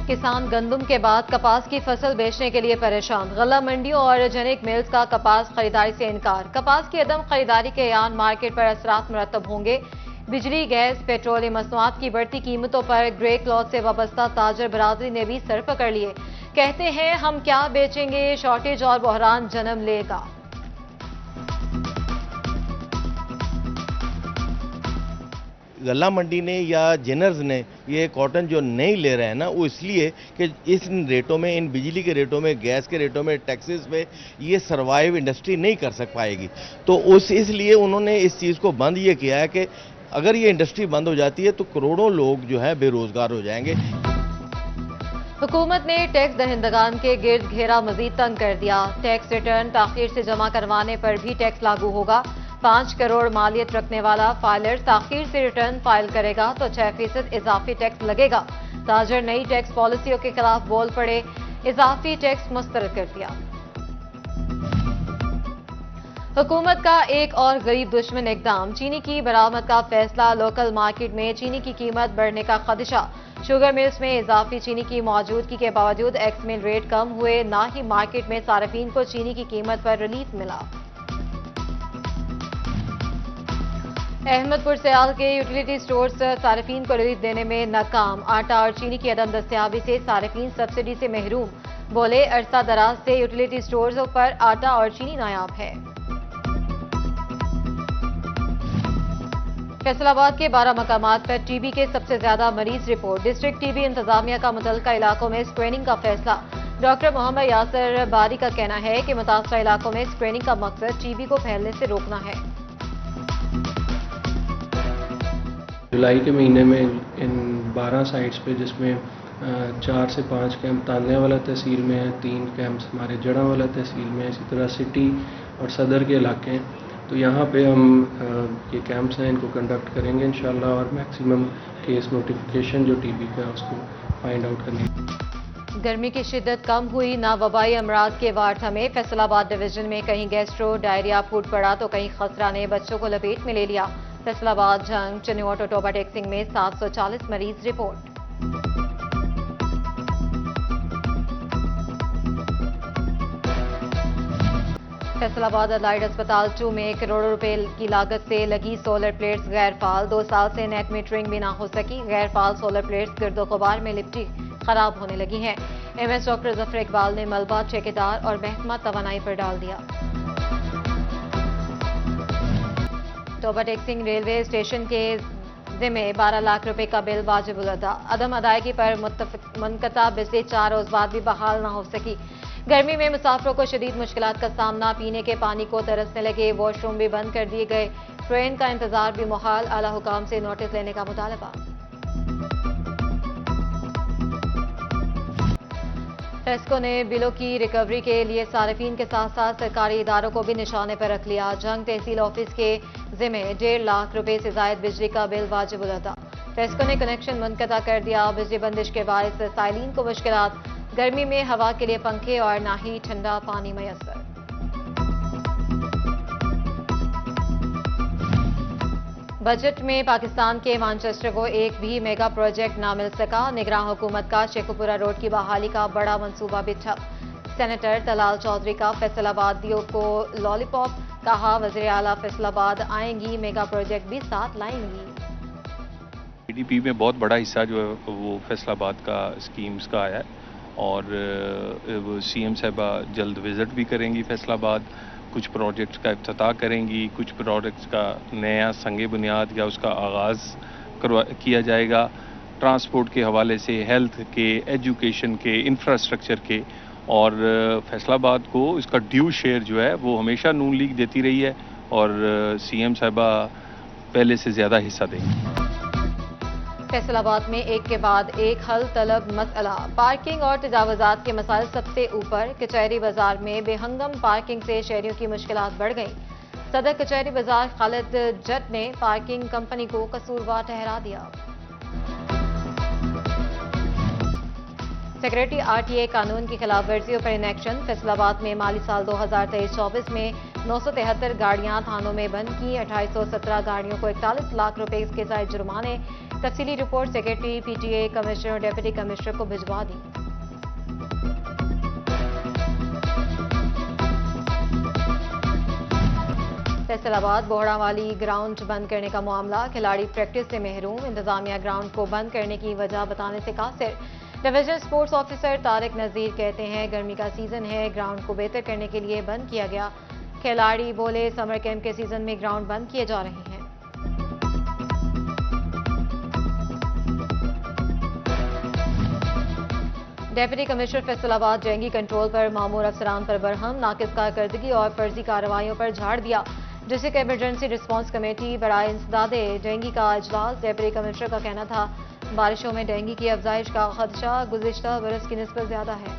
किसान गंदम के बाद कपास की फसल बेचने के लिए परेशान। गल्ला मंडियों और जेनेरिक मिल्स का कपास खरीदारी से इनकार। कपास की अदम खरीदारी के यान मार्केट पर असरात मुरतब होंगे। बिजली, गैस, पेट्रोलियम मसनूआत की बढ़ती कीमतों पर ग्रे क्लॉथ से वाबस्ता ताजर बरादरी ने भी सर पकड़ लिए। कहते हैं हम क्या बेचेंगे, शॉर्टेज और बहरान जन्म लेगा। गल्ला मंडी ने या जेनर्स ने ये कॉटन जो नहीं ले रहे हैं ना, वो इसलिए कि इस रेटों में, इन बिजली के रेटों में, गैस के रेटों में, टैक्सेस पे ये सर्वाइव इंडस्ट्री नहीं कर सक पाएगी। तो इसलिए उन्होंने इस चीज़ को बंद ये किया है कि अगर ये इंडस्ट्री बंद हो जाती है तो करोड़ों लोग जो है बेरोजगार हो जाएंगे। हुकूमत ने टैक्स दहिंदगान के गिर्द घेरा मजीद तंग कर दिया। टैक्स रिटर्न ताखीर से जमा करवाने पर भी टैक्स लागू होगा। 5 करोड़ मालियत रखने वाला फाइलर ताखीर से रिटर्न फाइल करेगा तो 6% इजाफी टैक्स लगेगा। ताजर नई टैक्स पॉलिसियों के खिलाफ बोल पड़े, इजाफी टैक्स मुस्तरद कर दिया। हुकूमत का एक और गरीब दुश्मन इकदाम, चीनी की बरामद का फैसला। लोकल मार्केट में चीनी की कीमत बढ़ने का खदशा। शुगर मिल्स में इजाफी चीनी की मौजूदगी के बावजूद एक्स मिल रेट कम हुए, ना ही मार्केट में सार्फिन को चीनी की कीमत पर रिलीफ मिला। अहमदपुर सियाल के यूटिलिटी स्टोर्स सार्फिन को रिलीफ देने में नाकाम। आटा और चीनी की अदम दस्तयाबी से सार्फिन सब्सिडी से महरूम। बोले अरसा दराज से यूटिलिटी स्टोर्स पर आटा और चीनी नायाब है। फैसलाबाद के 12 मकामात पर टीबी के सबसे ज्यादा मरीज रिपोर्ट। डिस्ट्रिक्ट टीबी इंतजामिया का मुतल्लिका इलाकों में स्क्रीनिंग का फैसला। डॉक्टर मोहम्मद यासर बारी का कहना है कि मुतासरा इलाकों में स्क्रीनिंग का मकसद टीबी को फैलने से रोकना है। जुलाई के महीने में इन 12 साइट्स पे, जिसमें 4 से 5 कैंप तालनेवाला तहसील में है, 3 कैंप्स हमारे जड़ांवाला तहसील में है, इसी तरह सिटी और सदर के इलाके हैं। तो यहाँ पे हम ये कैंप्स हैं, इनको कंडक्ट करेंगे इंशाल्लाह और मैक्सिमम केस नोटिफिकेशन जो टीबी का है उसको फाइंड आउट करने। गर्मी की शिद्दत कम हुई, ना वबाई अमराज के वार थमे। फैसलाबाद डिवीजन में कहीं गैस्ट्रो डायरिया फूट पड़ा तो कहीं खसरा ने बच्चों को लपेट में ले लिया। फैसलाबाद, झंग, चिन्नौट और टोबा टेक्सिंग में 740 मरीज रिपोर्ट। फैसलाबाद एलाइड अस्पताल 2 में करोड़ों रुपए की लागत से लगी सोलर प्लेट्स गैर फाल। 2 साल से नेट मीटरिंग भी ना हो सकी। गैर फाल सोलर प्लेट्स गिरदो गुबार में लिपटी खराब होने लगी हैं। एमएस डॉक्टर जफर इकबाल ने मलबा ठेकेदार और महकमा तवानाई पर डाल दिया। टोबा टेक्सिंग रेलवे स्टेशन के जिम्मे 12 लाख रुपए का बिल वाजिब अदा। अदम अदायगी पर मुनक़ता बिजली 4 रोज बाद भी बहाल न हो सकी। गर्मी में मुसाफिरों को शदीद मुश्किलात का सामना। पीने के पानी को तरसने लगे, वॉशरूम भी बंद कर दिए गए। ट्रेन का इंतजार भी मुहाल। आला हुकाम से नोटिस लेने का मुतालबा। टेस्को ने बिलों की रिकवरी के लिए सार्फिन के साथ साथ सरकारी इदारों को भी निशाने पर रख लिया। जंग तहसील ऑफिस के जिम्मे 1.5 लाख रुपए से जायद बिजली का बिल वाजिब अदा। टेस्को ने कनेक्शन मुनक़ता कर दिया। बिजली बंदिश के बायस साइलिन को मुश्किलात। गर्मी में हवा के लिए पंखे और ना ही ठंडा पानी मैसर। बजट में पाकिस्तान के मानचेस्टर को एक भी मेगा प्रोजेक्ट ना मिल सका। निगरान हुकूमत का शेखुपुरा रोड की बहाली का बड़ा मंसूबा भी ठप। सेनेटर तलाल चौधरी का फैसलाबादियों को लॉलीपॉप कहा। वज़ीर आला फैसलाबाद आएंगी, मेगा प्रोजेक्ट भी साथ लाएंगी। जीडीपी में बहुत बड़ा हिस्सा जो है वो फैसलाबाद का स्कीम्स का आया है और सीएम साहबा जल्द विजिट भी करेंगी फैसलाबाद। कुछ प्रोजेक्ट्स का इफ्तिताह करेंगी, कुछ प्रोजेक्ट्स का नया संगे बुनियाद या उसका आगाज़ किया जाएगा। ट्रांसपोर्ट के हवाले से, हेल्थ के, एजुकेशन के, इंफ्रास्ट्रक्चर के, और फैसलाबाद को इसका ड्यू शेयर जो है वो हमेशा नून लीग देती रही है और सीएम साहबा पहले से ज़्यादा हिस्सा देंगी। फैसलाबाद में एक के बाद एक हल तलब मसला। पार्किंग और तजावुजात के मसाइल सबसे ऊपर। कचहरी बाजार में बेहंगम पार्किंग से शहरियों की मुश्किलात बढ़ गई। सदर कचहरी बाजार खालिद जट ने पार्किंग कंपनी को कसूरवार ठहरा दिया। सेक्रेटरी आरटीए कानून की खिलाफ वर्जियों पर इनेक्शन। फैसलाबाद में माली साल 2023-24 में 973 गाड़ियां थानों में बंद की, 2817 गाड़ियों को 41 लाख रुपए के जायद जुर्माने। तफसीली रिपोर्ट सेक्रेटरी पीटीए, कमिश्नर और डिप्टी कमिश्नर को भिजवा दी। फैसलाबाद बोहड़ावाली ग्राउंड बंद करने का मामला, खिलाड़ी प्रैक्टिस से महरूम, इंतजामिया ग्राउंड को बंद करने की वजह बताने से कासिर। डिवीजन स्पोर्ट्स ऑफिसर तारिक नजीर कहते हैं गर्मी का सीजन है, ग्राउंड को बेहतर करने के लिए बंद किया गया। खिलाड़ी बोले समर कैंप के सीजन में ग्राउंड बंद किए जा रहे हैं। डेप्यूटी कमिश्नर फैसलाबाद जंगी कंट्रोल पर मामूर अफसरान पर बरहम, नाकिस कारकर्दगी और फर्जी कार्रवाइयों पर झाड़ दिया। डिस्ट्रिक्ट इमरजेंसी रिस्पांस कमेटी बराए इंसदादे डेंगू का इजलास, डेप्यूटी कमिश्नर का कहना था बारिशों में डेंगू की अफजाइश का खदशा गुज़िश्ता बरस की निस्बत ज्यादा है।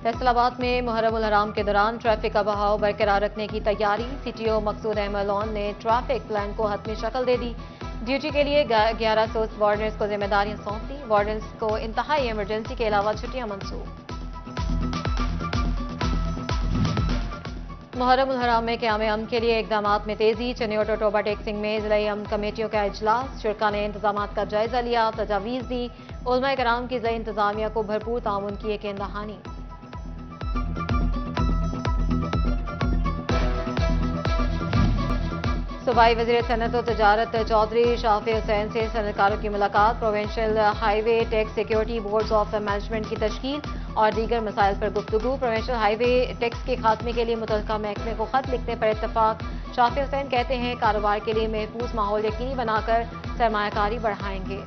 फैसलाबाद में मुहर्रम उल हराम के दौरान ट्रैफिक का बहाव बरकरार रखने की तैयारी, सीटीओ मकसूद अहमद लॉन ने ट्रैफिक प्लान को हतमी शक्ल दे दी। ड्यूटी के लिए 1100 वार्डनर्स को जिम्मेदारियां सौंप दी, वार्डनर्स को इंतहाई इमरजेंसी के अलावा छुट्टियां मंसूब। मुहर्रम उल हराम में क़याम अमन के लिए इक़दामात में तेजी, चनियोट और टोबा टेक्सिंग में ज़िला अमन कमेटियों का इजलास, शुरा ने इंतजामात का जायजा लिया, तजावीज़ दी, उलमा कराम की ज़िला इंतजामिया को भरपूर ताउन की यकीन दहानी। सूबाई वज़ीर सनअत और तजारत चौधरी शाफी हुसैन से सनअतकारों की मुलाकात, provincial highway tax security boards of management की तश्कील और दीगर मसाइल पर गुफ्तगू। प्रोविंशियल हाईवे टैक्स के खात्मे के लिए मुतल्लिका महकमे को खत लिखने पर इत्तफाक। शाफी हुसैन कहते हैं कारोबार के लिए महफूज माहौल यकीनी बनाकर सरमायाकारी बढ़ाएंगे।